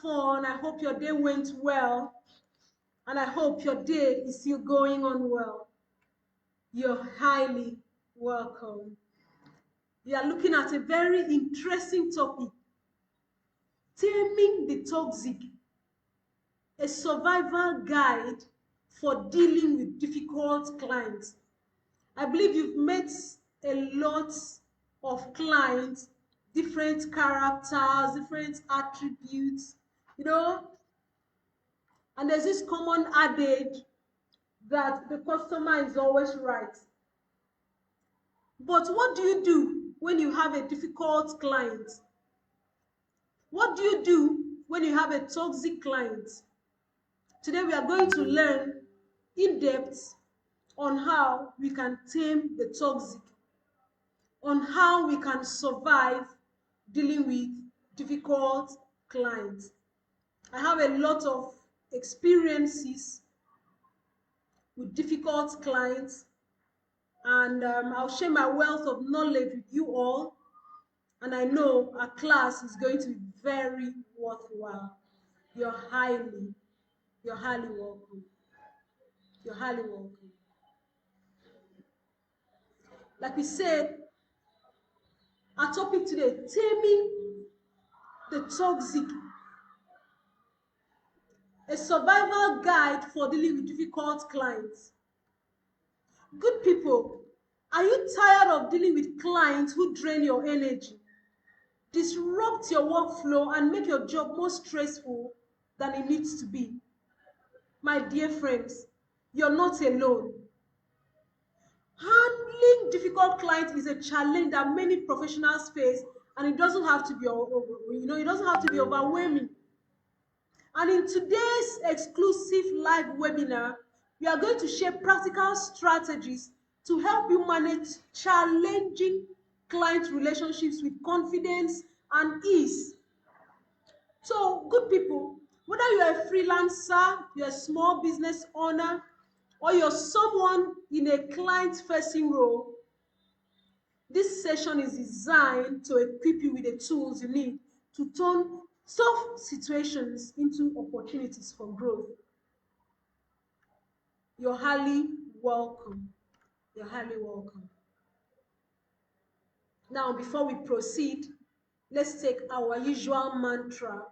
fun. I hope your day went well. And I hope your day is still going on well. You're highly welcome. We are looking at a very interesting topic: taming the toxic, a survival guide for dealing with difficult clients. I believe you've met a lot of clients, different characters, different attributes, and there's this common adage that the customer is always right. But what do you do when you have a difficult client? What do you do when you have a toxic client? Today we are going to learn in depth on how we can tame the toxic, on how we can survive dealing with difficult clients. I have a lot of experiences with difficult clients, and I'll share my wealth of knowledge with you all, and I know our class is going to be very worthwhile. You're highly welcome. You're highly welcome. Like we said, our topic today: taming the toxic, a survival guide for dealing with difficult clients. Good people, are you tired of dealing with clients who drain your energy, disrupt your workflow, and make your job more stressful than it needs to be? My dear friends, you're not alone. Handling difficult clients is a challenge that many professionals face, and it doesn't have to be, it doesn't have to be overwhelming. And in today's exclusive live webinar, we are going to share practical strategies to help you manage challenging client relationships with confidence and ease. So, good people, whether you're a freelancer, you're a small business owner, or you're someone in a client-facing role, this session is designed to equip you with the tools you need to turn tough situations into opportunities for growth. You're highly welcome. You're highly welcome. Now, before we proceed, let's take our usual mantra: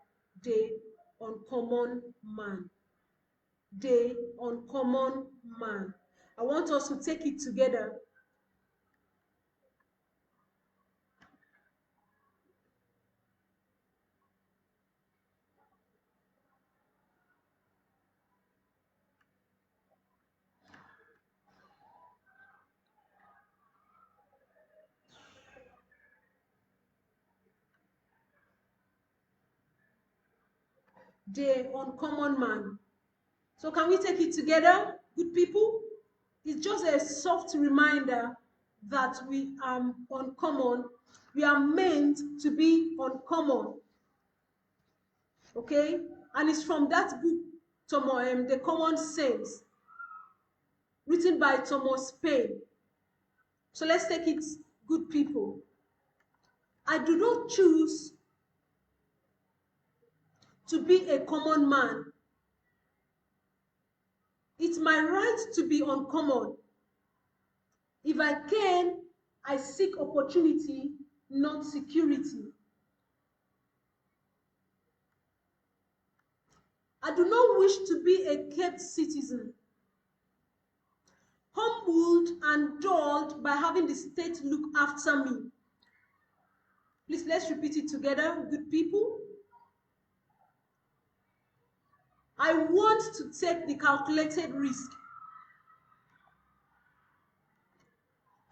day uncommon man. Day uncommon man. I want us to take it together. Day uncommon man. So can we take it together, good people? It's just a soft reminder that we are uncommon. We are meant to be uncommon. Okay? And it's from that book, The Common Sense, written by Thomas Paine. So let's take it, good people. I do not choose to be a common man. It's my right to be uncommon. If I can, I seek opportunity, not security. I do not wish to be a kept citizen, humbled and dulled by having the state look after me. Please, let's repeat it together, good people. I want to take the calculated risk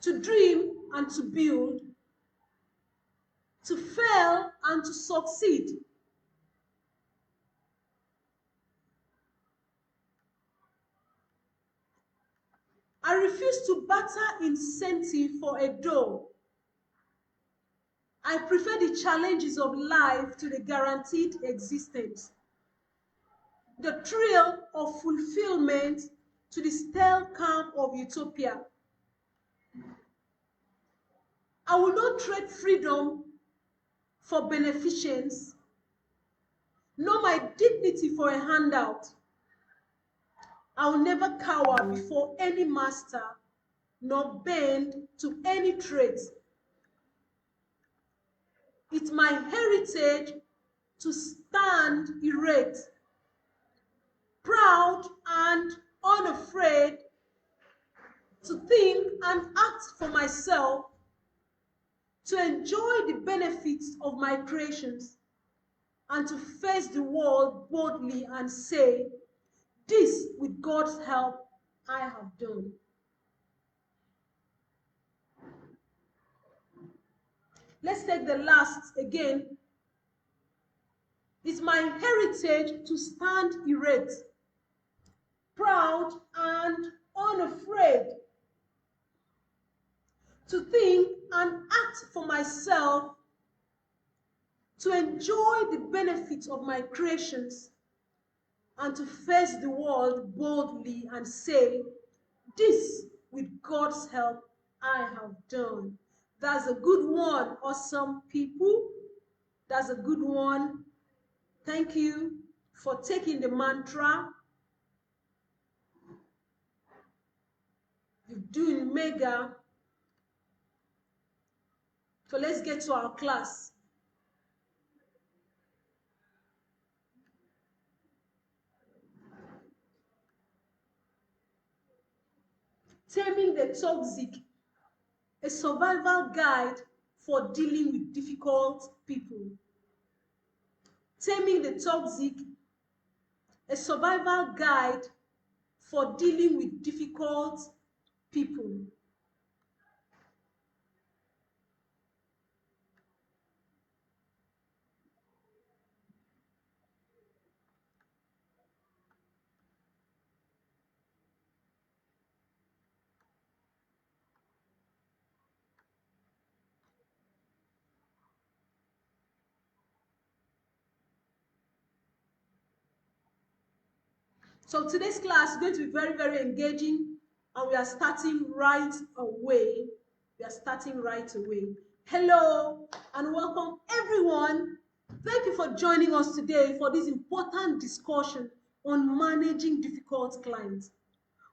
to dream and to build, to fail and to succeed. I refuse to barter incentive for a dough. I prefer the challenges of life to the guaranteed existence, the thrill of fulfillment to the stale calm of utopia. I will not trade freedom for beneficence, Know my dignity for a handout. I will never cower before any master, nor bend to any trait. It's my heritage to stand erect, proud and unafraid, to think and act for myself, to enjoy the benefits of my creations, and to face the world boldly and say, this, with God's help, I have done. Let's take the last again. It's my heritage to stand erect, proud and unafraid, to think and act for myself, to enjoy the benefits of my creations, and to face the world boldly and say, this, with God's help, I have done. That's a good one, awesome people. That's a good one. Thank you for taking the mantra. You're doing mega. So let's get to our class. Taming the Toxic, a survival guide for dealing with difficult people. Taming the Toxic, a survival guide for dealing with difficult people. So today's class is going to be very, very engaging, and we are starting right away. Hello and welcome everyone. Thank you for joining us today for this important discussion on managing difficult clients.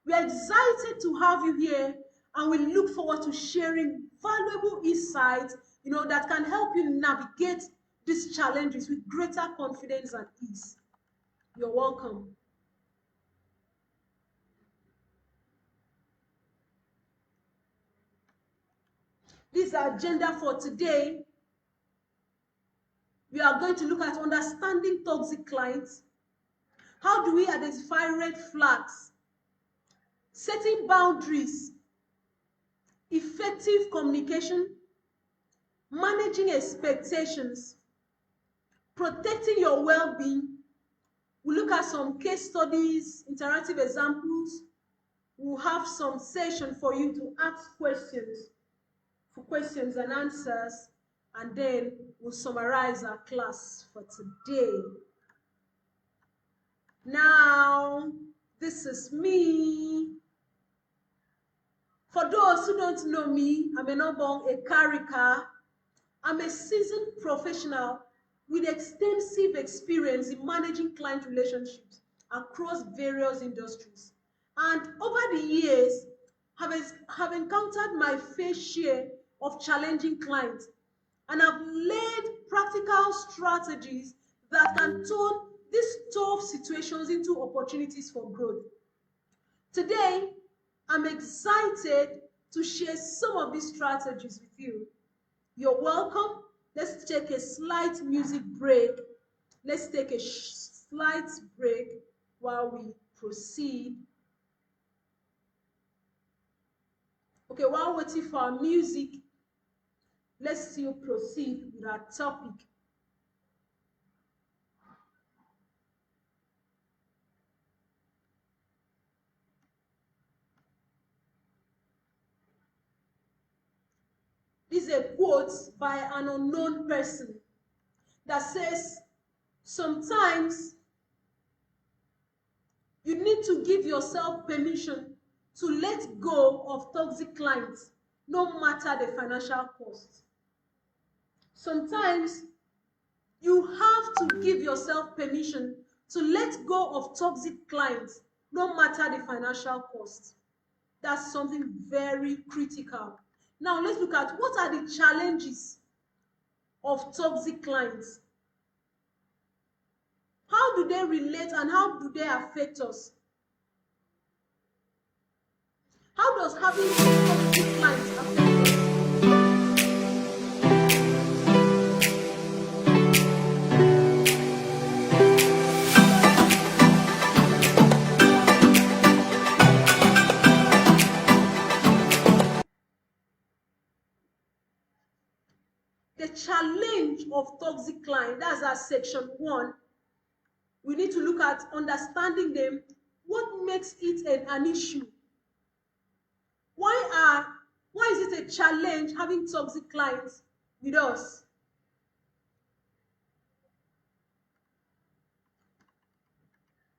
We are excited to have you here, and we look forward to sharing valuable insights, that can help you navigate these challenges with greater confidence and ease. You're welcome. This is our agenda for today. We are going to look at understanding toxic clients. How do we identify red flags? Setting boundaries, effective communication, managing expectations, protecting your well-being. We'll look at some case studies, interactive examples. We'll have some session for you to ask questions, for questions and answers, and then we'll summarize our class for today. Now, this is me. For those who don't know me, I'm Enobong Ekarika. I'm a seasoned professional with extensive experience in managing client relationships across various industries. And over the years, have encountered my fair share of challenging clients, and I've laid practical strategies that can turn these tough situations into opportunities for growth. Today, I'm excited to share some of these strategies with you. You're welcome. Let's take a slight music break. Let's take a slight break while we proceed. Okay, while waiting for our music, let's still proceed with our topic. This is a quote by an unknown person that says, sometimes you need to give yourself permission to let go of toxic clients, no matter the financial cost. Sometimes You have to give yourself permission to let go of toxic clients, no matter the financial cost. That's something very critical. Now, let's look at what are the challenges of toxic clients. How do they relate and how do they affect us? How does having toxic clients affect us? The challenge of toxic clients, that's our section 1. We need to look at understanding them. What makes it an issue? Why is it a challenge having toxic clients with us?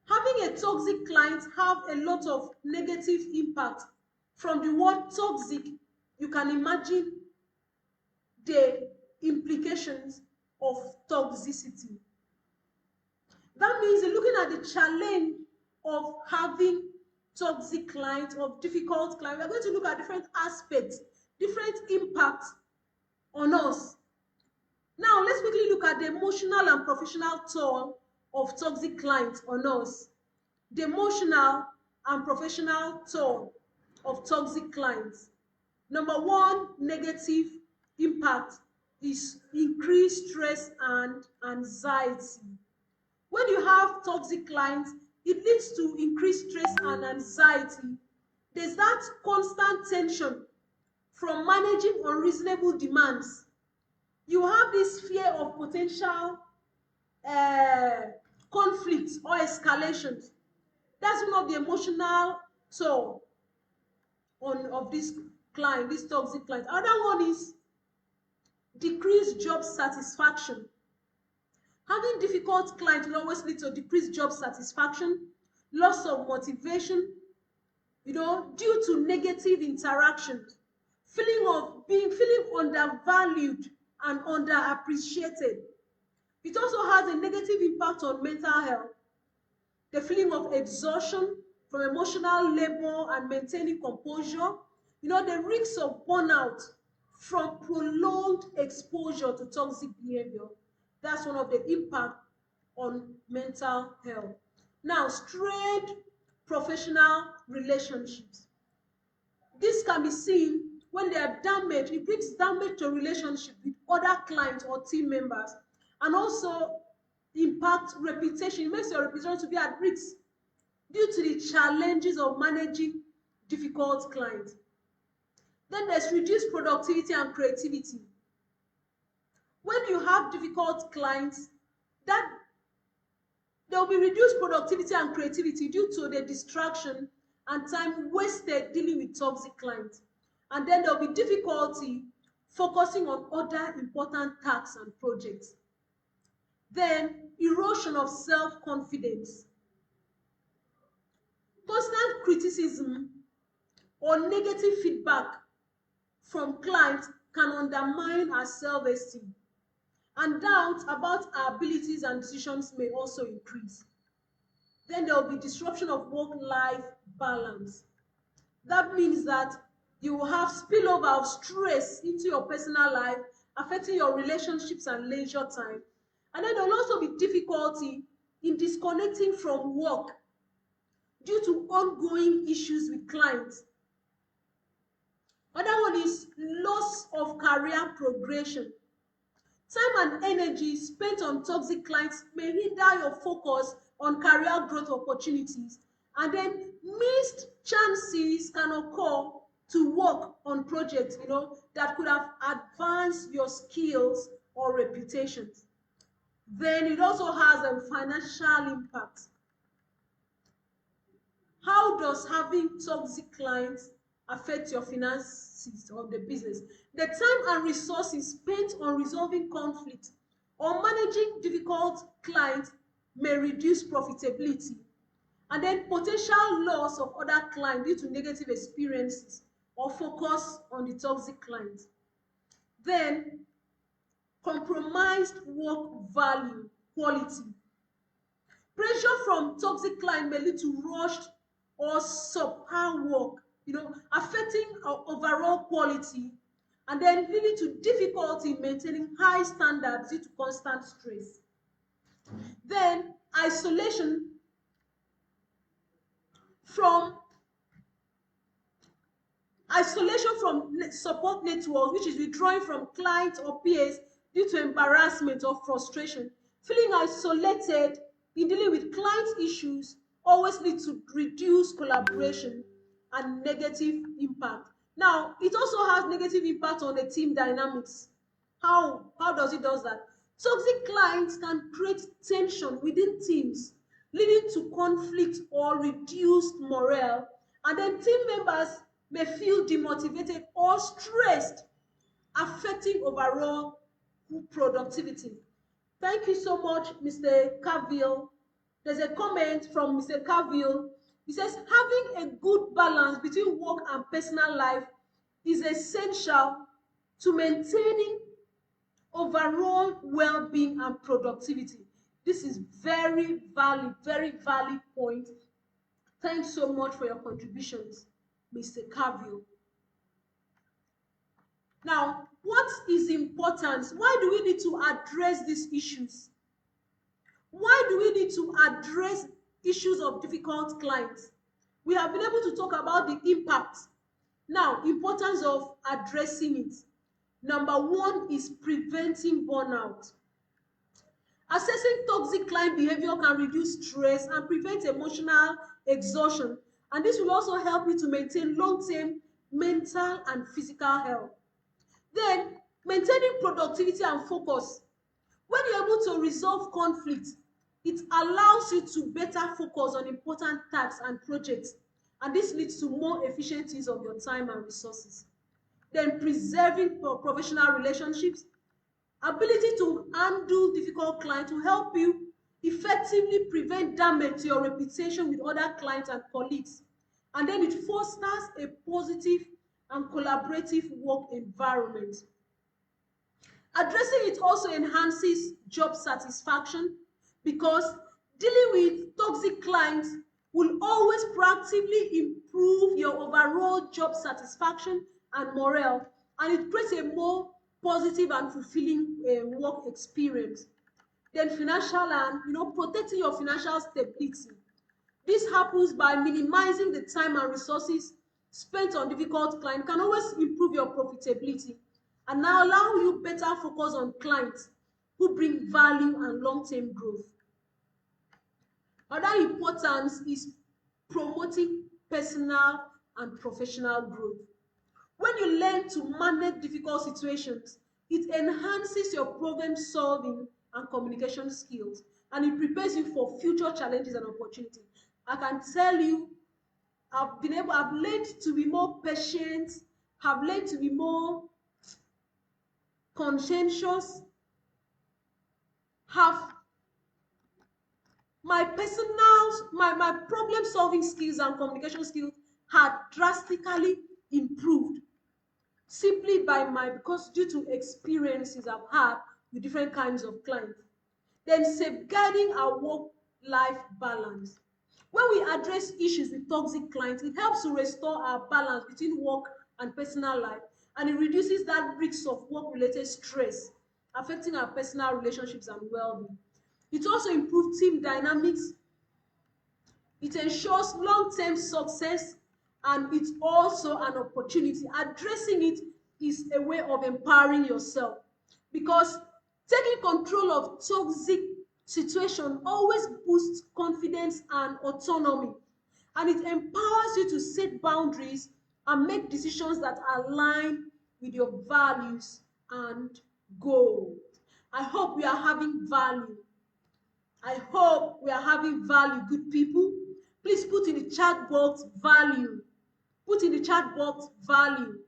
Having a toxic client have a lot of negative impact. From the word toxic, you can imagine the implications of toxicity. That means looking at the challenge of having toxic clients, of difficult clients, we are going to look at different aspects, different impacts on us. Now, let's quickly look at the emotional and professional toll of toxic clients on us. The emotional and professional toll of toxic clients. Number 1 negative impact is increased stress and anxiety. When you have toxic clients, it leads to increased stress and anxiety. There's that constant tension from managing unreasonable demands. You have this fear of potential uh, conflicts or escalations. That's one of the emotional toll of this client, this toxic client. Another one is decreased job satisfaction. Having difficult clients will always lead to decreased job satisfaction, loss of motivation, due to negative interactions, feeling undervalued and underappreciated. It also has a negative impact on mental health, the feeling of exhaustion from emotional labor and maintaining composure, the risks of burnout from prolonged exposure to toxic behavior. That's one of the impact on mental health. Now, strained professional relationships. This can be seen when they are damaged. It brings damage to relationship with other clients or team members, and also impact reputation. It makes your reputation to be at risk due to the challenges of managing difficult clients. Then there's reduced productivity and creativity. When you have difficult clients, that there will be reduced productivity and creativity due to the distraction and time wasted dealing with toxic clients. And then there will be difficulty focusing on other important tasks and projects. Then erosion of self-confidence. Constant criticism or negative feedback from clients can undermine our self-esteem, and doubt about our abilities and decisions may also increase. Then there will be disruption of work-life balance. That means that you will have spillover of stress into your personal life, affecting your relationships and leisure time. And then there will also be difficulty in disconnecting from work due to ongoing issues with clients. Another one is loss of career progression. Time and energy spent on toxic clients may hinder your focus on career growth opportunities, and then missed chances can occur to work on projects that could have advanced your skills or reputations. Then it also has a financial impact. How does having toxic clients affect your finances of the business? The time and resources spent on resolving conflict or managing difficult clients may reduce profitability, and then potential loss of other clients due to negative experiences or focus on the toxic client. Then compromised work value quality. Pressure from toxic client may lead to rushed or subpar work, affecting our overall quality, and then leading to difficulty in maintaining high standards due to constant stress. Then from isolation from support network, which is withdrawing from clients or peers due to embarrassment or frustration. Feeling isolated in dealing with client issues always leads to reduced collaboration and negative impact. Now, it also has negative impact on the team dynamics. How does it does that? Toxic clients can create tension within teams, leading to conflict or reduced morale, and then team members may feel demotivated or stressed, affecting overall productivity. Thank you so much, Mr. Cavill. There's a comment from Mr. Cavill. He says, having a good balance between work and personal life is essential to maintaining overall well-being and productivity. This is very valid point. Thanks so much for your contributions, Mr. Cavill. Now, what is important? Why do we need to address these issues? Why do we need to address issues of difficult clients? We have been able to talk about the impact. Now, importance of addressing it. Number one is preventing burnout. Assessing toxic client behavior can reduce stress and prevent emotional exhaustion, and this will also help you to maintain long-term mental and physical health. Then, maintaining productivity and focus. When you're able to resolve conflict, it allows you to better focus on important tasks and projects, and this leads to more efficient use of your time and resources. Then, preserving professional relationships. Ability to handle difficult clients will help you effectively prevent damage to your reputation with other clients and colleagues. And then it fosters a positive and collaborative work environment. Addressing it also enhances job satisfaction, because dealing with toxic clients will always proactively improve your overall job satisfaction and morale, and it creates a more positive and fulfilling work experience. Then financial and protecting your financial stability. This happens by minimizing the time and resources spent on difficult clients. Can always improve your profitability and now allow you better focus on clients who bring value and long-term growth. Another importance is promoting personal and professional growth. When you learn to manage difficult situations, it enhances your problem solving and communication skills, and it prepares you for future challenges and opportunities. I can tell you, I've learned to be more patient, have learned to be more conscientious, have my problem solving skills and communication skills had drastically improved, simply because due to experiences I've had with different kinds of clients. Then safeguarding our work-life balance. When we address issues with toxic clients, it helps to restore our balance between work and personal life, and it reduces that risk of work-related stress affecting our personal relationships and well-being. It also improves team dynamics. It ensures long-term success, and it's also an opportunity. Addressing it is a way of empowering yourself, because taking control of toxic situation always boosts confidence and autonomy, and it empowers you to set boundaries and make decisions that align with your values and goals. I hope we are having value. I hope we are having value, good people. Please put in the chat box value. Put in the chat box value.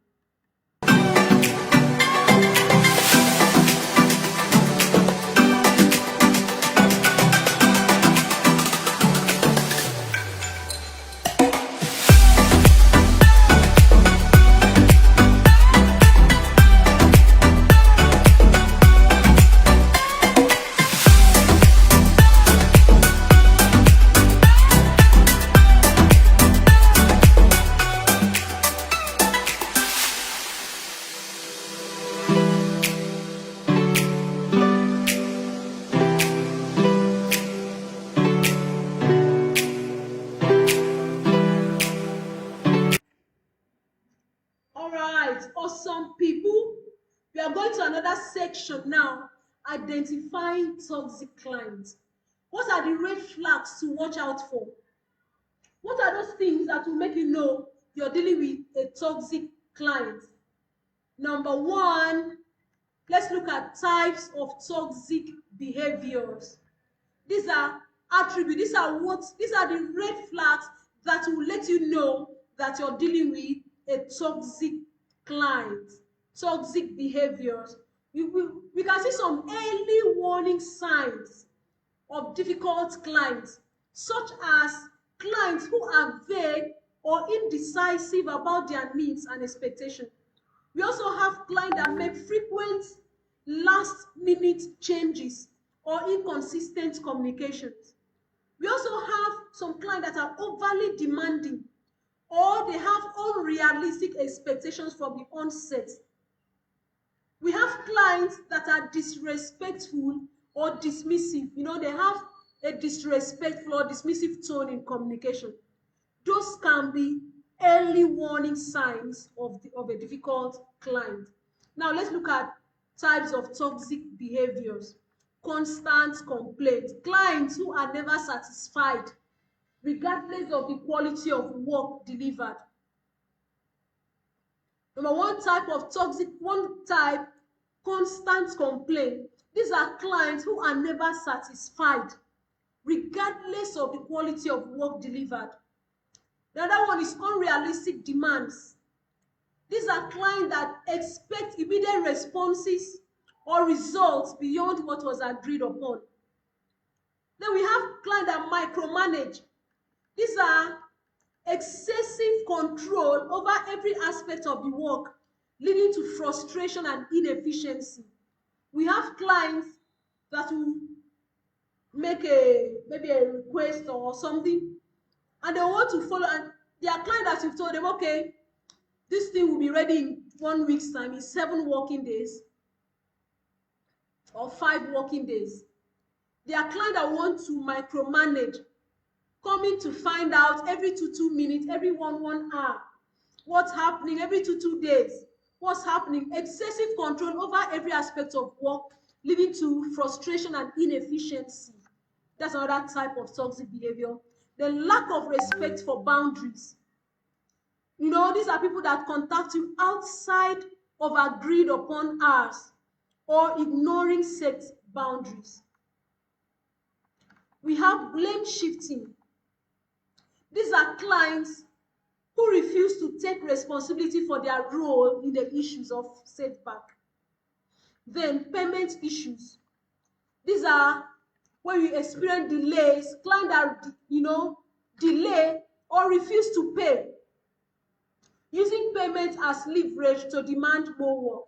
section now, identifying toxic clients. What are the red flags to watch out for? What are those things that will make you know you're dealing with a toxic client? Number one, let's look at types of toxic behaviors. These are attributes, these are the red flags that will let you know that you're dealing with a toxic client. Toxic behaviors. We can see some early warning signs of difficult clients, such as clients who are vague or indecisive about their needs and expectations. We also have clients that make frequent last-minute changes or inconsistent communications. We also have some clients that are overly demanding or they have unrealistic expectations from the onset. We have clients that are disrespectful or dismissive. You know, they have a disrespectful or dismissive tone in communication. Those can be early warning signs of a difficult client. Now, let's look at types of toxic behaviors. Constant complaints. Clients who are never satisfied, regardless of the quality of work delivered. Number one type, constant complaint. These are clients who are never satisfied, regardless of the quality of work delivered. The other one is unrealistic demands. These are clients that expect immediate responses or results beyond what was agreed upon. Then we have clients that micromanage. These are excessive control over every aspect of the work, leading to frustration and inefficiency. We have clients that will make maybe a request or something, and they want to follow, and there are clients that you've told them, okay, this thing will be ready in 1 week's time, in 7 working days or 5 working days. There are clients that want to micromanage, coming to find out every 2 minutes, every 1 hour, what's happening, every 2 days, what's happening. Excessive control over every aspect of work, leading to frustration and inefficiency. That's another type of toxic behavior. The lack of respect for boundaries. You know, these are people that contact you outside of agreed upon hours or ignoring set boundaries. We have blame shifting. These are clients who refuse to take responsibility for their role in the issues of setback. Then payment issues. These are when you experience delays, clients that, delay or refuse to pay, using payment as leverage to demand more work.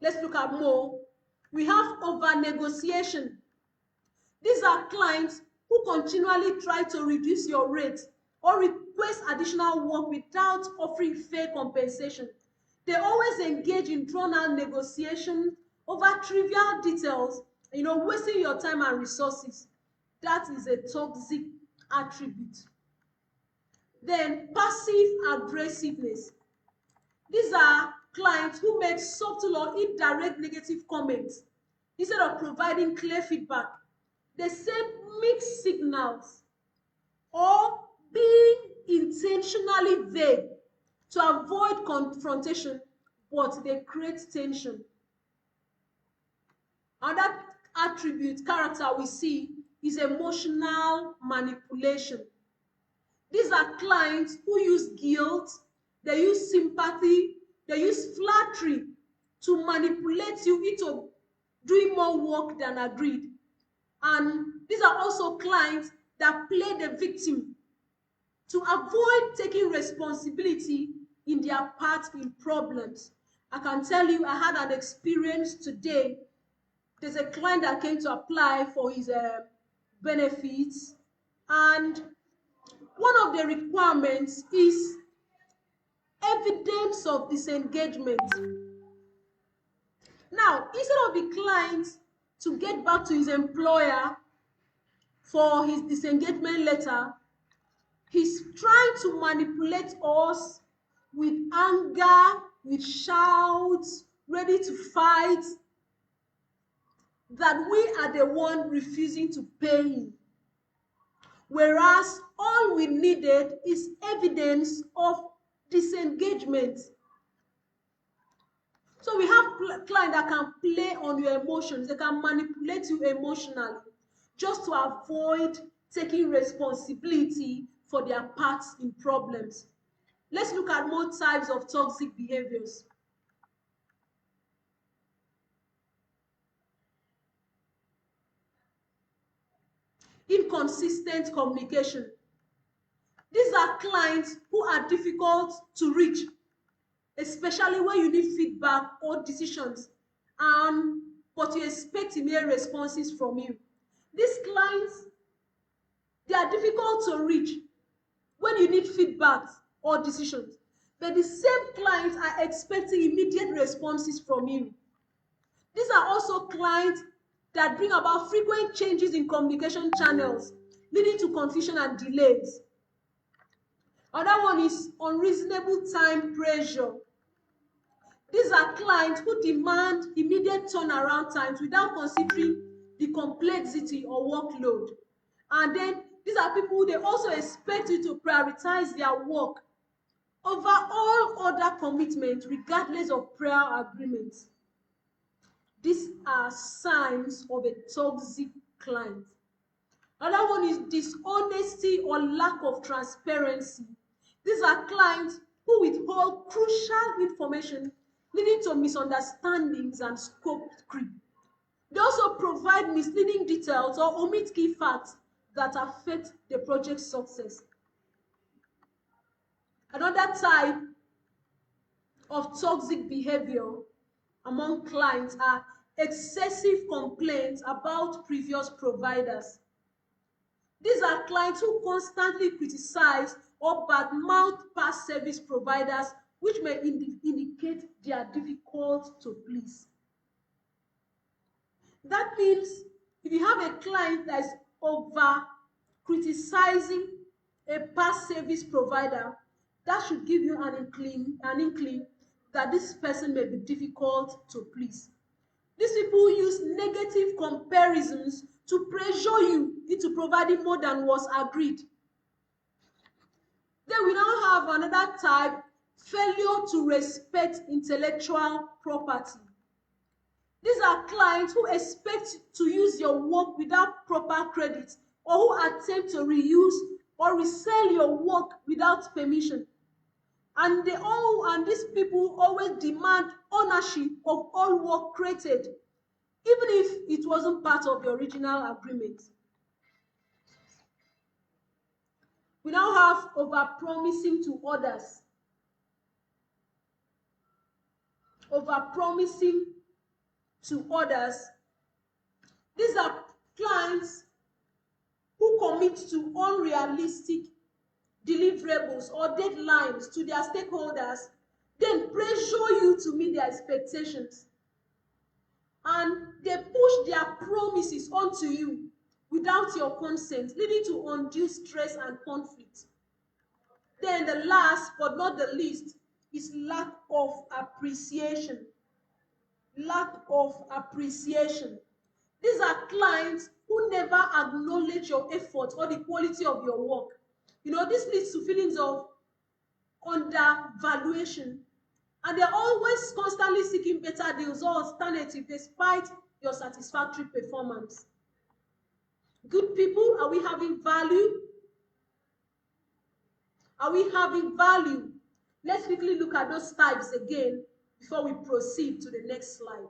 Let's look at more. We have over-negotiation. These are clients who continually try to reduce your rate or request additional work without offering fair compensation. They always engage in drawn-out negotiations over trivial details, wasting your time and resources. That is a toxic attribute. Then passive aggressiveness. These are clients who make subtle or indirect negative comments instead of providing clear feedback. They send mixed signals or being intentionally vague to avoid confrontation, but they create tension. Another character we see is emotional manipulation. These are clients who use guilt, they use sympathy, they use flattery to manipulate you into doing more work than agreed. And these are also clients that play the victim to avoid taking responsibility in their part in problems. I can tell you, I had an experience today. There's a client that came to apply for his benefits, and one of the requirements is evidence of disengagement. Now, instead of the client to get back to his employer for his disengagement letter, he's trying to manipulate us with anger with shouts, ready to fight, that we are the one refusing to pay him. Whereas all we needed is evidence of disengagement. So we have clients that can play on your emotions, they can manipulate you emotionally just to avoid taking responsibility for their parts in problems. Let's look at more types of toxic behaviors. Inconsistent communication. These are clients who are difficult to reach, especially when you need feedback or decisions, but you expect immediate responses from you. These clients, they are difficult to reach when you need feedback or decisions, but the same clients are expecting immediate responses from you. These are also clients that bring about frequent changes in communication channels, leading to confusion and delays. Another one is unreasonable time pressure. These are clients who demand immediate turnaround times without considering the complexity or workload. And then these are people who they also expect you to prioritize their work over all other commitments, regardless of prior agreements. These are signs of a toxic client. Another one is dishonesty or lack of transparency. These are clients who withhold crucial information, leading to misunderstandings and scope creep. They also provide misleading details or omit key facts that affect the project's success. Another type of toxic behavior among clients are excessive complaints about previous providers. These are clients who constantly criticize or badmouth past service providers, which may indicate they are difficult to please. That means if you have a client that is over criticizing a past service provider, that should give you an inkling that this person may be difficult to please. These people use negative comparisons to pressure you into providing more than was agreed. Then we now have another type, failure to respect intellectual property. These are clients who expect to use your work without proper credit, or who attempt to reuse or resell your work without permission. And these people always demand ownership of all work created, even if it wasn't part of the original agreement. We now have over-promising to others. Over-promising to others. These are clients who commit to unrealistic deliverables or deadlines to their stakeholders, then pressure you to meet their expectations. And they push their promises onto you without your consent, leading to undue stress and conflict. Then the last but not the least is lack of appreciation. Lack of appreciation. These are clients who never acknowledge your effort or the quality of your work. This leads to feelings of undervaluation, and they're always constantly seeking better deals or alternatives despite your satisfactory performance. Good people, are we having value? Are we having value? Let's quickly look at those types again before we proceed to the next slide.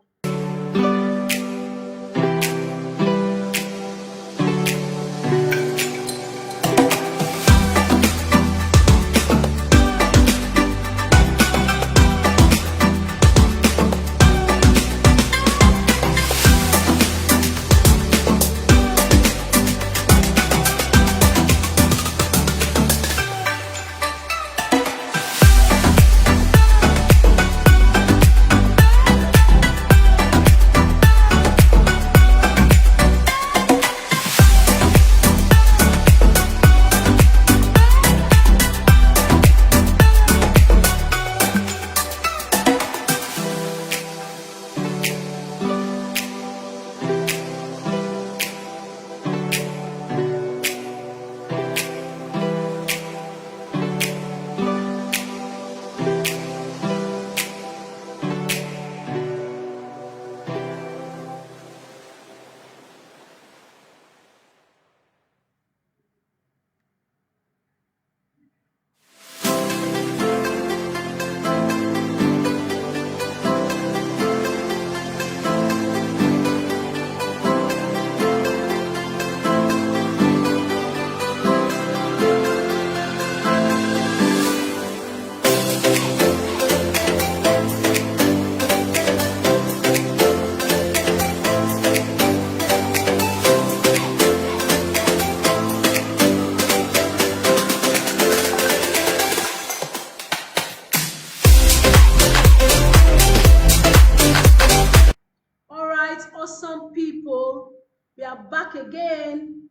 We are back again.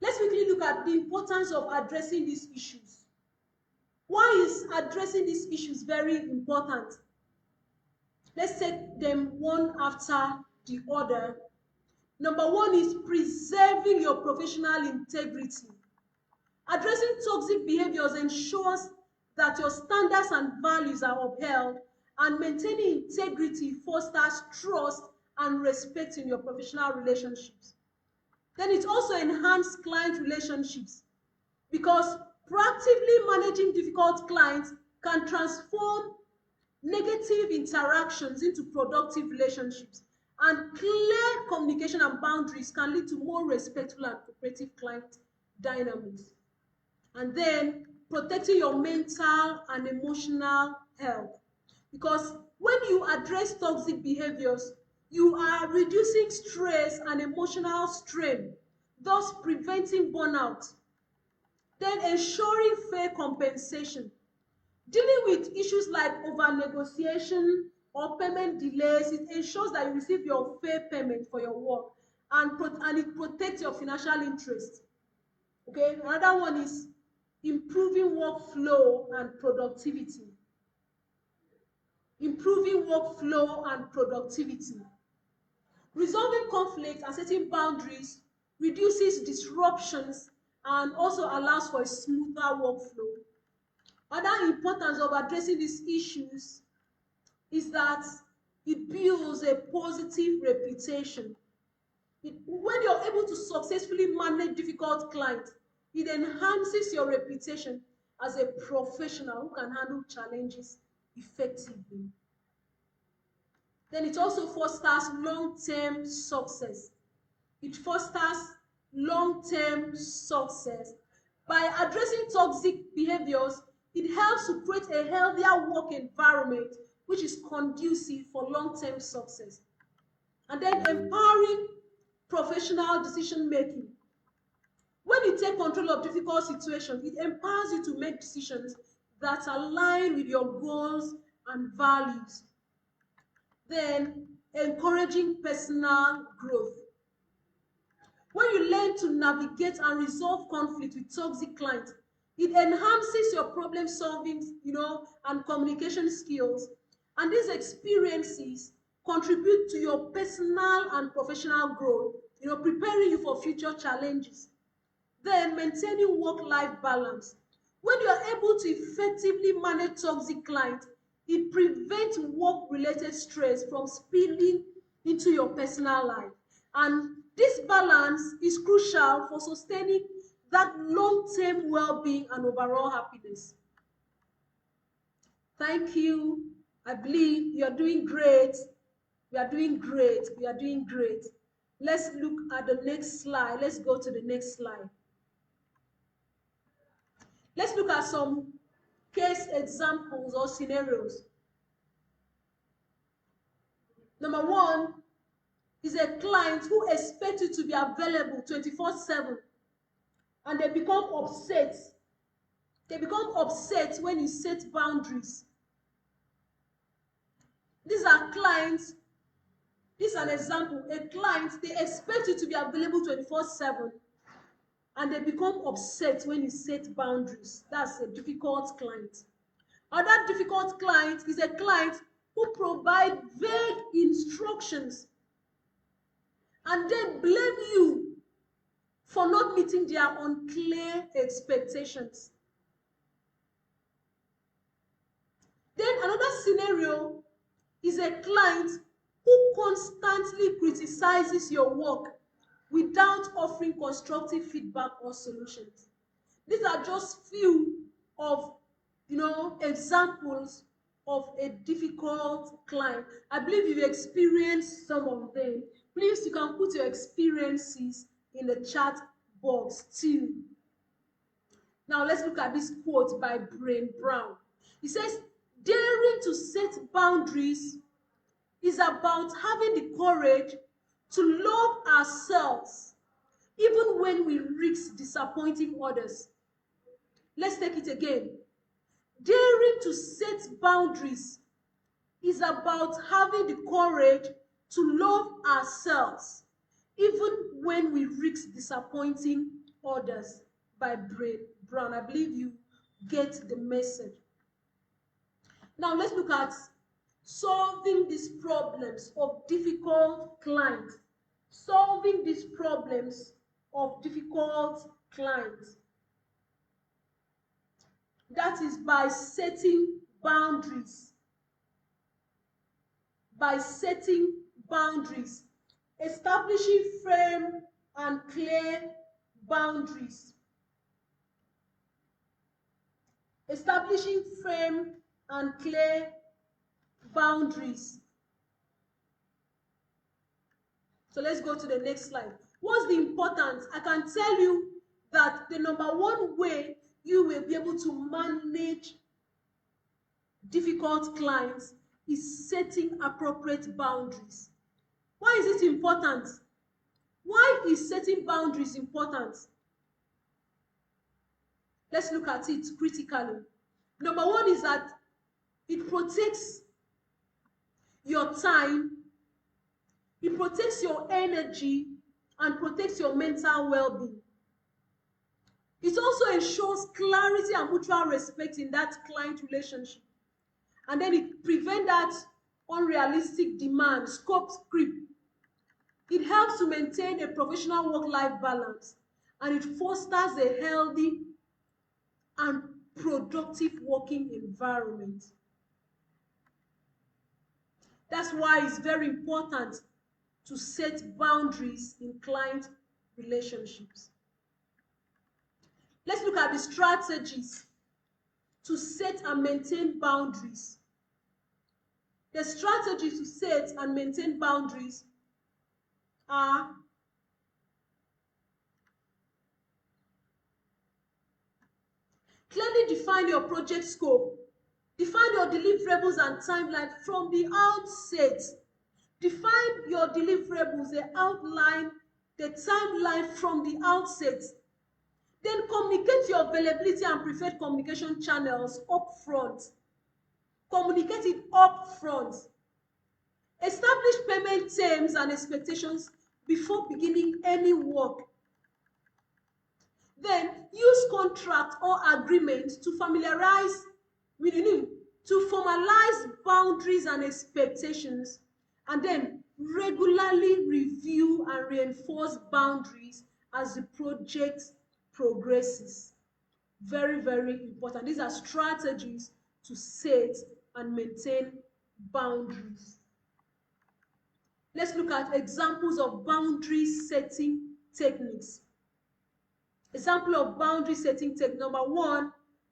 Let's quickly look at the importance of addressing these issues. Why is addressing these issues very important? Let's take them one after the other. Number one is preserving your professional integrity. Addressing toxic behaviors ensures that your standards and values are upheld, and maintaining integrity fosters trust and respect in your professional relationships. Then it also enhances client relationships, because proactively managing difficult clients can transform negative interactions into productive relationships, and clear communication and boundaries can lead to more respectful and cooperative client dynamics. And then protecting your mental and emotional health, because when you address toxic behaviors, you are reducing stress and emotional strain, thus preventing burnout. Then ensuring fair compensation. Dealing with issues like over-negotiation or payment delays, it ensures that you receive your fair payment for your work, and it protects your financial interest. Okay, another one is improving workflow and productivity. Improving workflow and productivity. Resolving conflicts and setting boundaries reduces disruptions and also allows for a smoother workflow. Other importance of addressing these issues is that it builds a positive reputation. When you're able to successfully manage difficult clients, it enhances your reputation as a professional who can handle challenges effectively. Then it also fosters long-term success. It fosters long-term success. By addressing toxic behaviors, it helps to create a healthier work environment which is conducive for long-term success. And then empowering professional decision making. When you take control of difficult situations, it empowers you to make decisions that align with your goals and values. Then encouraging personal growth. When you learn to navigate and resolve conflict with toxic clients, it enhances your problem solving, and communication skills. And these experiences contribute to your personal and professional growth, preparing you for future challenges. Then maintaining work-life balance. When you are able to effectively manage toxic clients, it prevents work-related stress from spilling into your personal life. And this balance is crucial for sustaining that long-term well-being and overall happiness. Thank you. I believe you are doing great. We are doing great. We are doing great. Let's look at the next slide. Let's go to the next slide. Let's look at some case examples or scenarios. Number one is a client who expects you to be available 24/7, and they become upset. They become upset when you set boundaries. These are clients. This is an example. A client, they expect you to be available 24/7, and they become upset when you set boundaries. That's a difficult client. Another difficult client is a client who provides vague instructions and then blame you for not meeting their unclear expectations. Then another scenario is a client who constantly criticizes your work without offering constructive feedback or solutions. These are just few of examples of a difficult client. I believe you've experienced some of them. Please, you can put your experiences in the chat box too. Now let's look at this quote by Brain Brown. He says, daring to set boundaries is about having the courage to love ourselves even when we risk disappointing others. Let's take it again. Daring to set boundaries is about having the courage to love ourselves even when we risk disappointing others, by Brown. I believe you get the message. Now let's look at solving these problems of difficult clients. Solving these problems of difficult clients. That is by setting boundaries. By setting boundaries. Establishing firm and clear boundaries. Establishing firm and clear boundaries. So let's go to the next slide. What's the importance? I can tell you that the number one way you will be able to manage difficult clients is setting appropriate boundaries. Why is it important? Why is setting boundaries important? Let's look at it critically. Number one is that it protects your time, it protects your energy, and protects your mental well-being. It also ensures clarity and mutual respect in that client relationship. And then it prevents that unrealistic demand, scope creep. It helps to maintain a professional work-life balance, and it fosters a healthy and productive working environment. That's why it's very important to set boundaries in client relationships. Let's look at the strategies to set and maintain boundaries. The strategies to set and maintain boundaries are clearly define your project scope. Define your deliverables and timeline from the outset. Define your deliverables, the outline, the timeline from the outset. Then communicate your availability and preferred communication channels up front. Communicate it up front. Establish payment terms and expectations before beginning any work. Then use contract or agreement to formalize boundaries and expectations, and then regularly review and reinforce boundaries as the project progresses. Very, very important. These are strategies to set and maintain boundaries. Let's look at examples of boundary setting techniques. Example of boundary setting technique. Number one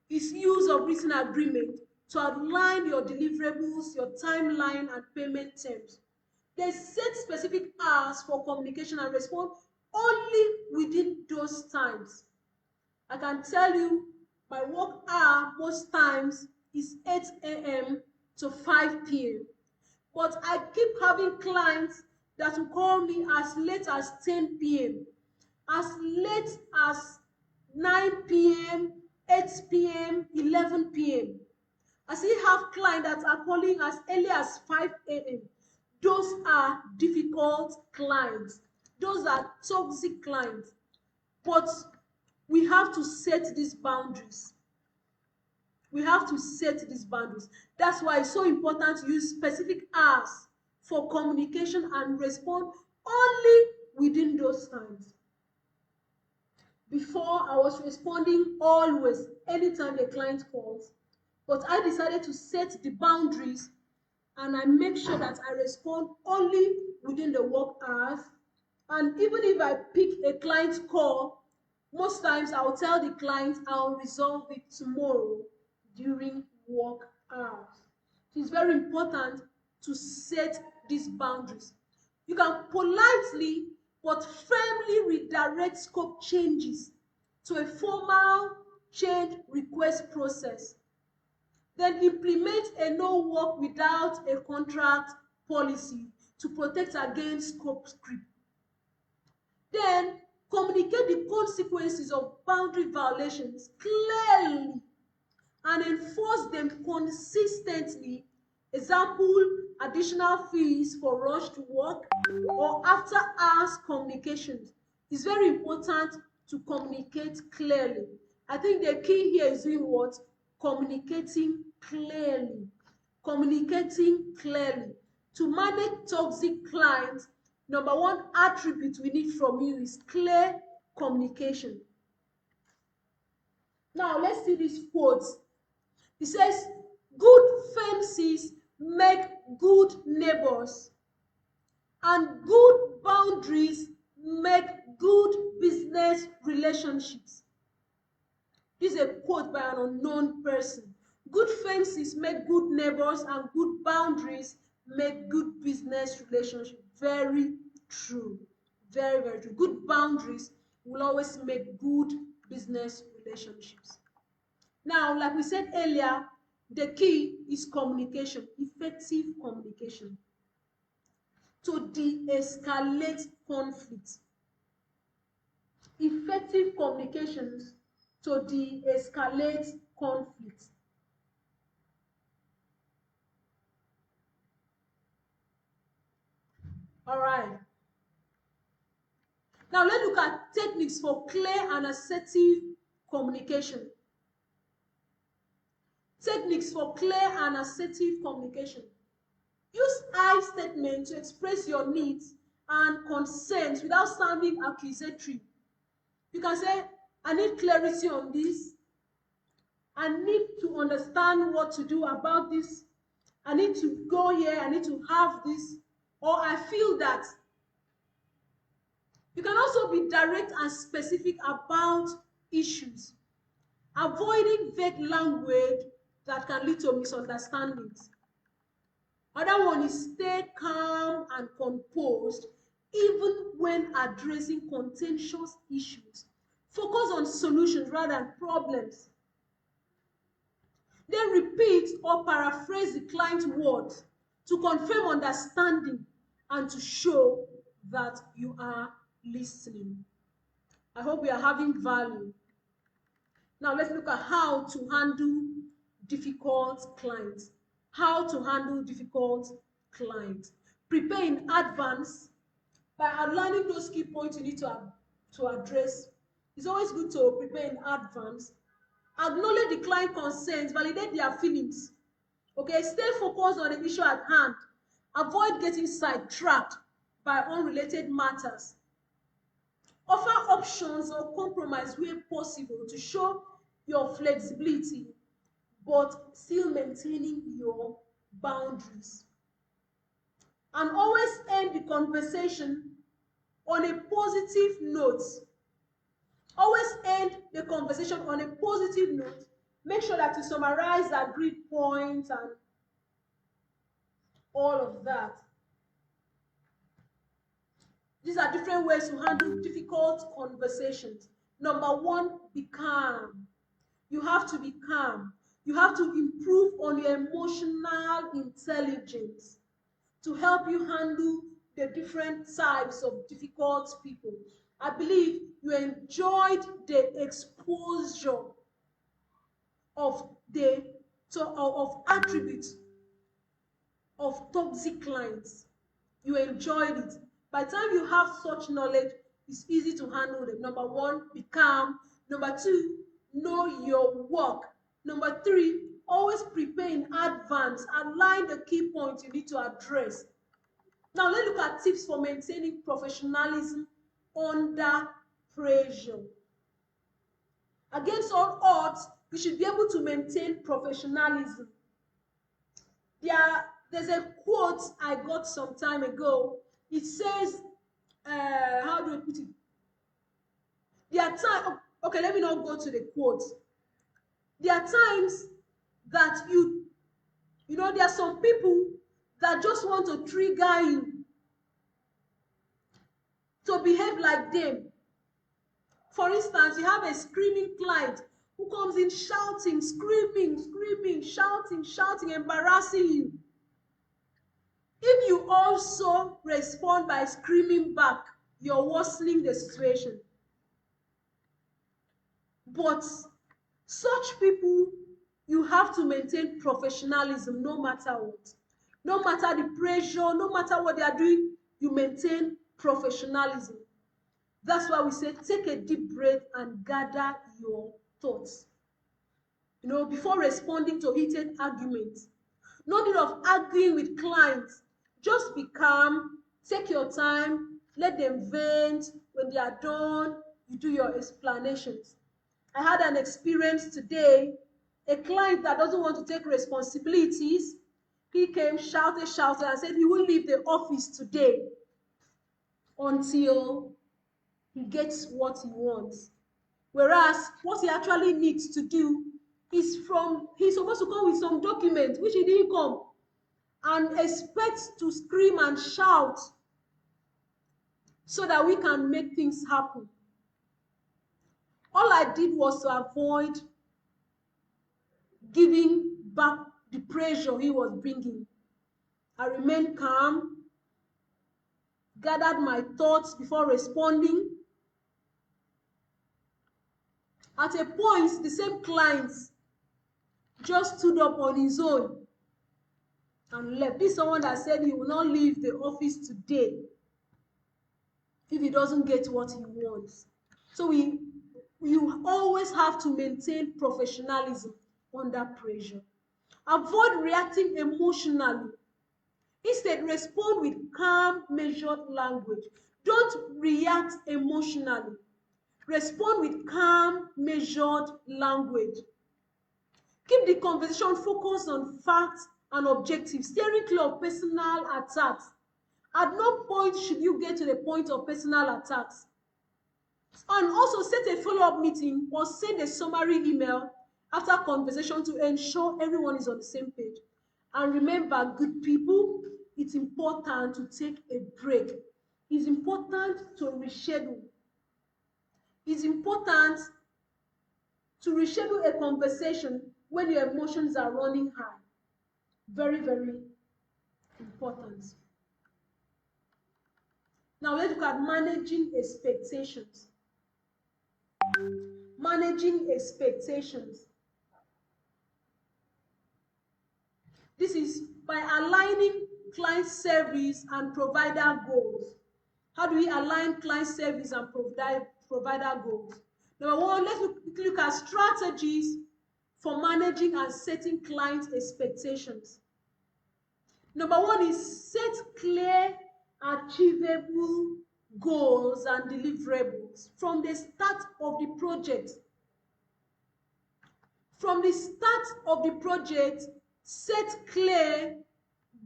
is use of written agreement to outline your deliverables, your timeline, and payment terms. They set specific hours for communication and respond only within those times. I can tell you my work hour most times is 8 a.m. to 5 p.m. But I keep having clients that will call me as late as 10 p.m. as late as 9 p.m., 8 p.m., 11 p.m. I still have clients that are calling as early as 5 a.m. Those are difficult clients. Those are toxic clients. But we have to set these boundaries. We have to set these boundaries. That's why it's so important to use specific hours for communication and respond only within those times. Before, I was responding always, anytime a client calls. But I decided to set the boundaries, and I make sure that I respond only within the work hours. And even if I pick a client call, most times I'll tell the client I'll resolve it tomorrow during work hours. So it's very important to set these boundaries. You can politely but firmly redirect scope changes to a formal change request process. Then implement a no work without a contract policy to protect against scope creep. Then communicate the consequences of boundary violations clearly and enforce them consistently. Example additional fees for rush to work, or after hours communications. It's very important to communicate clearly. I think the key here is doing what? Communicating clearly. Communicating clearly. To manage toxic clients, number one attribute we need from you is clear communication. Now, let's see this quote. It says, good fences make good neighbors, and good boundaries make good business relationships. This is a quote by an unknown person. Good fences make good neighbors, and good boundaries make good business relationships. Very true. Very, very true. Good boundaries will always make good business relationships. Now, like we said earlier, the key is communication, effective communication to de-escalate conflict. Effective communications to de-escalate conflict. All right. Now let's look at techniques for clear and assertive communication. Techniques for clear and assertive communication. Use I statement to express your needs and concerns without sounding accusatory. You can say, I need clarity on this. I need to understand what to do about this. I need to go here. I need to have this. Or I feel that. You can also be direct and specific about issues, avoiding vague language that can lead to misunderstandings. Another one is stay calm and composed even when addressing contentious issues. Focus on solutions rather than problems. Then repeat or paraphrase the client's words to confirm understanding and to show that you are listening. I hope we are having value. Now let's look at how to handle difficult clients. How to handle difficult clients. Prepare in advance by outlining those key points you need to address. It's always good to prepare in advance. Acknowledge the client concerns, validate their feelings. Okay, stay focused on the issue at hand. Avoid getting sidetracked by unrelated matters. Offer options or compromise where possible to show your flexibility, but still maintaining your boundaries. And always end the conversation on a positive note. Always end the conversation on a positive note. Make sure that you summarize the agreed points and all of that. These are different ways to handle difficult conversations. Number one, be calm. You have to be calm. You have to improve on your emotional intelligence to help you handle the different types of difficult people. I believe you enjoyed the exposure of attributes of toxic clients. You enjoyed it. By the time you have such knowledge, it's easy to handle them. Number one, be calm. Number two, know your work. Number three, always prepare in advance. Outline the key points you need to address. Now, let's look at tips for maintaining professionalism under pressure. Against all odds, you should be able to maintain professionalism. There's a quote I got some time ago. It says, how do I put it? There are times, okay, let me not go to the quote. There are times that there are some people that just want to trigger you to behave like them. For instance, you have a screaming client who comes in shouting, screaming, shouting, embarrassing you. If you also respond by screaming back, you're worsening the situation. But such people, you have to maintain professionalism no matter what. No matter the pressure, no matter what they are doing, you maintain professionalism. That's why we say take a deep breath and gather your thoughts. Before responding to heated arguments. No need of arguing with clients. Just be calm, take your time, let them vent. When they are done, you do your explanations. I had an experience today, a client that doesn't want to take responsibilities. He came, shouted, and said he will leave the office today until he gets what he wants. Whereas what he actually needs to do is he's supposed to come with some document, which he didn't come, and expects to scream and shout so that we can make things happen. All I did was to avoid giving back the pressure he was bringing. I remained calm, gathered my thoughts before responding. At a point, the same client just stood up on his own and left. This is someone that said he will not leave the office today if he doesn't get what he wants. So you always have to maintain professionalism under pressure. Avoid reacting emotionally. Instead, respond with calm, measured language. Don't react emotionally. Respond with calm, measured language. Keep the conversation focused on facts and objectives, steering clear of personal attacks. At no point should you get to the point of personal attacks. And also set a follow-up meeting or send a summary email after conversation to ensure everyone is on the same page. And remember, good people, it's important to take a break. It's important to reschedule. It's important to reschedule a conversation when your emotions are running high. Very, very important. Now let's look at managing expectations. Managing expectations. This is by aligning client service and provider goals. How do we align client service and provider goals? Number one, let's look at strategies for managing and setting client expectations. Number one is set clear, achievable goals and deliverables from the start of the project. From the start of the project, set clear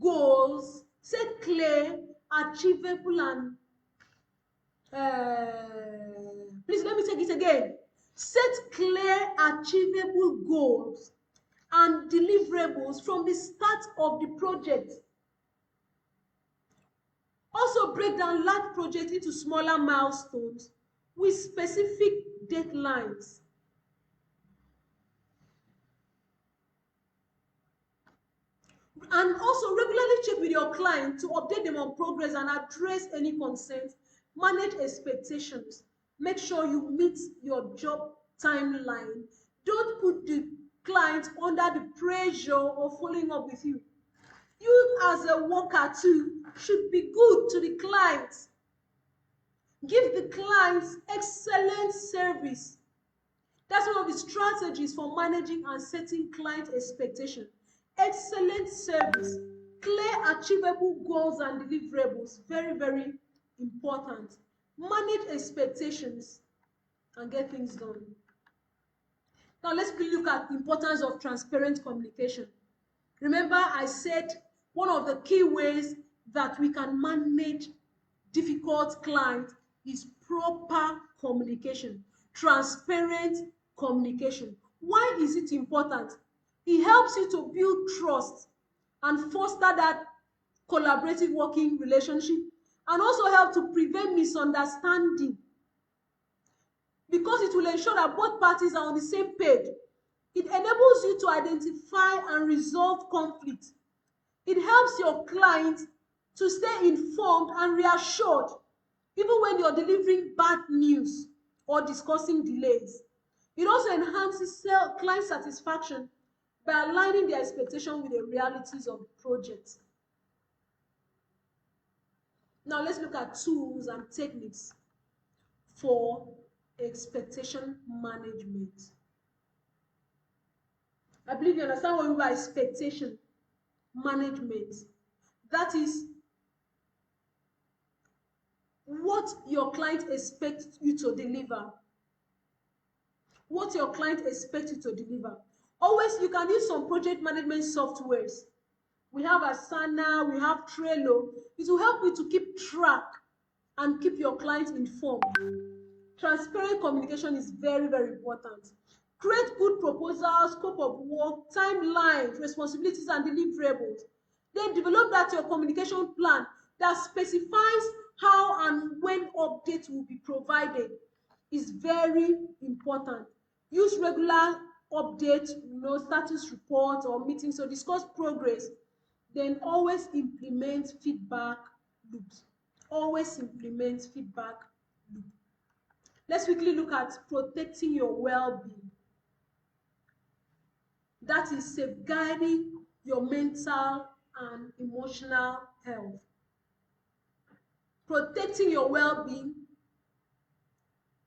goals, set clear, achievable and please let me take it again. Set clear, achievable goals and deliverables from the start of the project. Also break down large projects into smaller milestones with specific deadlines. And also regularly check with your client to update them on progress and address any concerns. Manage expectations. Make sure you meet your job timeline. Don't put the client under the pressure of following up with you. You as a worker too should be good to the clients. Give the clients excellent service. That's one of the strategies for managing and setting client expectations. Excellent service, clear, achievable goals and deliverables. Very, very important. Manage expectations and get things done. Now let's look at the importance of transparent communication. Remember, I said one of the key ways that we can manage difficult clients is proper communication, transparent communication. Why is it important? It helps you to build trust and foster that collaborative working relationship, and also help to prevent misunderstanding, because it will ensure that both parties are on the same page. It enables you to identify and resolve conflict. It helps your client to stay informed and reassured, even when you're delivering bad news or discussing delays. It also enhances client satisfaction by aligning their expectation with the realities of the project. Now let's look at tools and techniques for expectation management. I believe you understand what we mean by expectation management. That is what your client expects you to deliver. What your client expects you to deliver. Always, you can use some project management softwares. We have Asana, we have Trello. It will help you to keep track and keep your client informed. Transparent communication is very, very important. Create good proposals, scope of work, timelines, responsibilities, and deliverables. Then develop that your communication plan that specifies how and when updates will be provided is very important. Use regular updates, status reports or meetings to discuss progress. Then always implement feedback loops. Always implement feedback loops. Let's quickly look at protecting your well-being. That is safeguarding your mental and emotional health. Protecting your well-being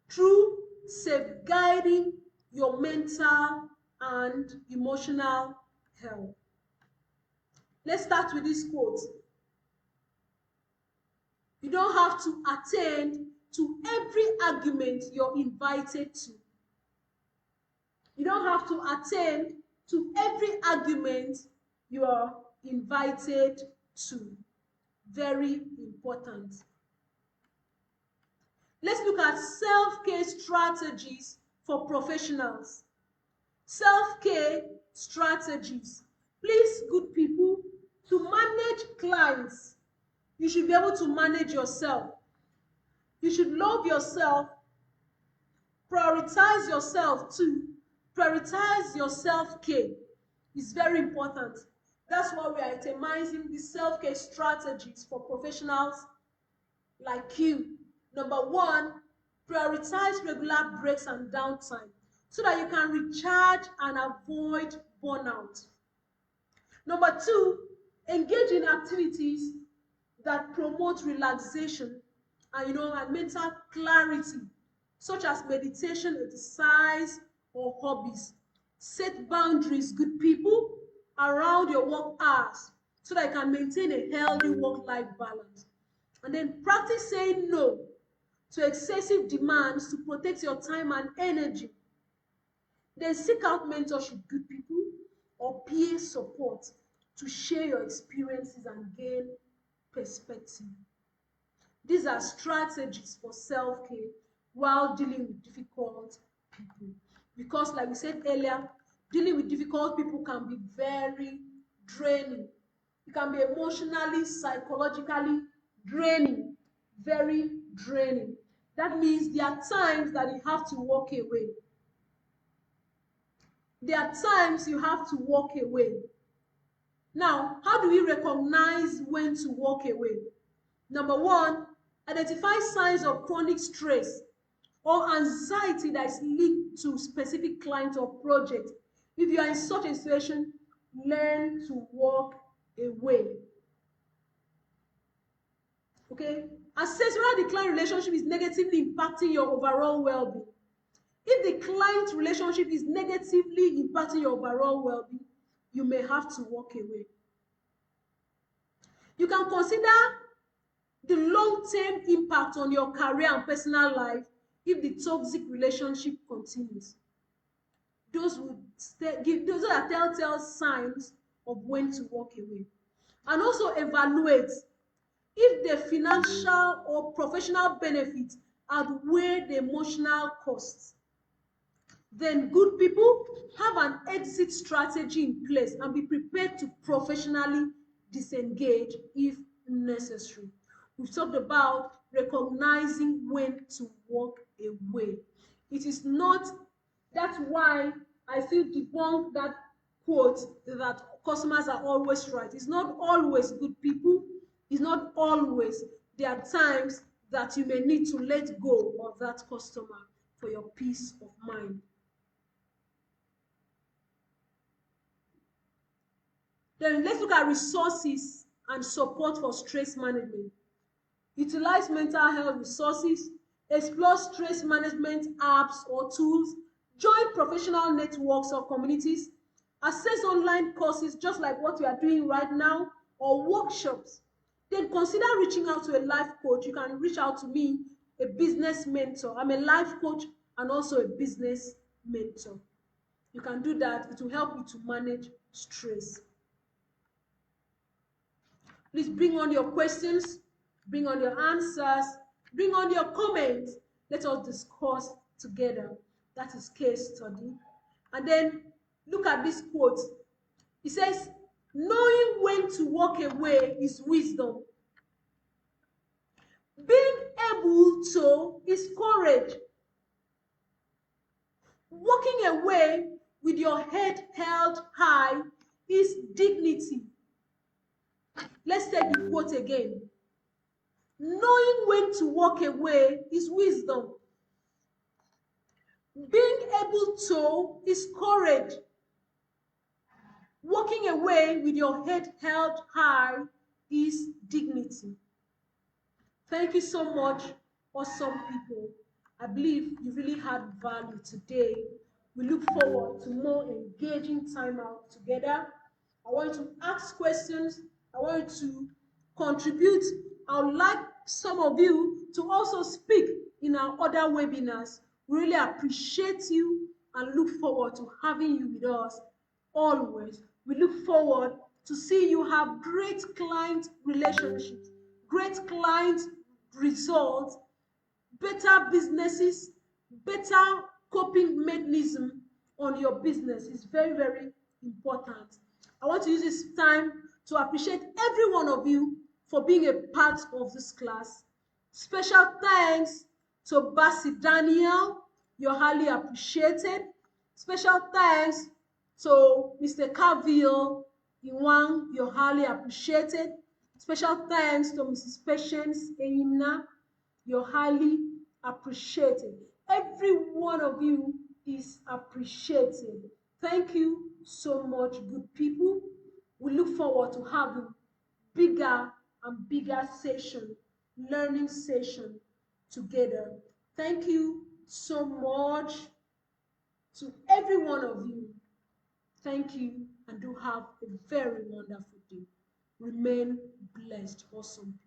through safeguarding your mental and emotional health. Let's start with this quote. You don't have to attend to every argument you're invited to. You don't have to attend to every argument you are invited to. Very important. Let's look at self-care strategies for professionals. Self-care strategies. Please, good people, to manage clients, you should be able to manage yourself. You should love yourself, prioritize yourself too. Prioritize your self-care. It's very important. That's why we are itemizing the self-care strategies for professionals like you. Number one, prioritize regular breaks and downtime so that you can recharge and avoid burnout. Number two, engage in activities that promote relaxation and mental clarity, such as meditation, exercise, or hobbies. Set boundaries, good people, around your work hours so that you can maintain a healthy work-life balance. And then practice saying no to excessive demands to protect your time and energy. Then seek out mentorship, good people, or peer support to share your experiences and gain perspective. These are strategies for self-care while dealing with difficult people. Because like we said earlier, dealing with difficult people can be very draining. It can be emotionally, psychologically draining, very draining. That means there are times that you have to walk away. There are times you have to walk away. Now, how do we recognize when to walk away? Number one, identify signs of chronic stress or anxiety that is linked to specific client or project. If you are in such a situation, learn to walk away. Okay? Assess whether the client relationship is negatively impacting your overall well-being. If the client relationship is negatively impacting your overall well-being, you may have to walk away. You can consider the long-term impact on your career and personal life if the toxic relationship continues. Those are telltale signs of when to walk away. And also evaluate if the financial or professional benefits outweigh the emotional costs. Then good people, have an exit strategy in place and be prepared to professionally disengage if necessary. We've talked about recognizing when to walk away. It is not, that's why I feel debunk that quote that customers are always right. It's not always good people. It's not always. There are times that you may need to let go of that customer for your peace of mind. Then let's look at resources and support for stress management. utilize mental health resources, explore stress management apps or tools, join professional networks or communities, access online courses just like what we are doing right now, or workshops. Then consider reaching out to a life coach. You can reach out to me, a business mentor. I'm a life coach and also a business mentor. You can do that. It will help you to manage stress. Please bring on your questions, bring on your answers, bring on your comments. Let us discuss together. That is case study. And then look at this quote. It says, knowing when to walk away is wisdom. Being able to is courage. Walking away with your head held high is dignity. Let's take the quote again. Knowing when to walk away is wisdom. Being able to is courage. Walking away with your head held high is dignity. Thank you so much, awesome people. I believe you really had value today. We look forward to more engaging time out together. I want you to ask questions. I want you to contribute. I would like some of you to also speak in our other webinars. We really appreciate you and look forward to having you with us always. We look forward to see you have great client relationships, great client results, better businesses, better coping mechanism on your business is very, very important. I want to use this time to appreciate every one of you for being a part of this class. Special thanks to Basi Daniel. You're highly appreciated. Special thanks to Mr. Cavill Iwang. You're highly appreciated. Special thanks to Mrs. Patience Eina. You're highly appreciated. Every one of you is appreciated. Thank you so much, good people. We look forward to having bigger and bigger session, learning session together. Thank you so much to every one of you. Thank you and do have a very wonderful day. Remain blessed. Awesome.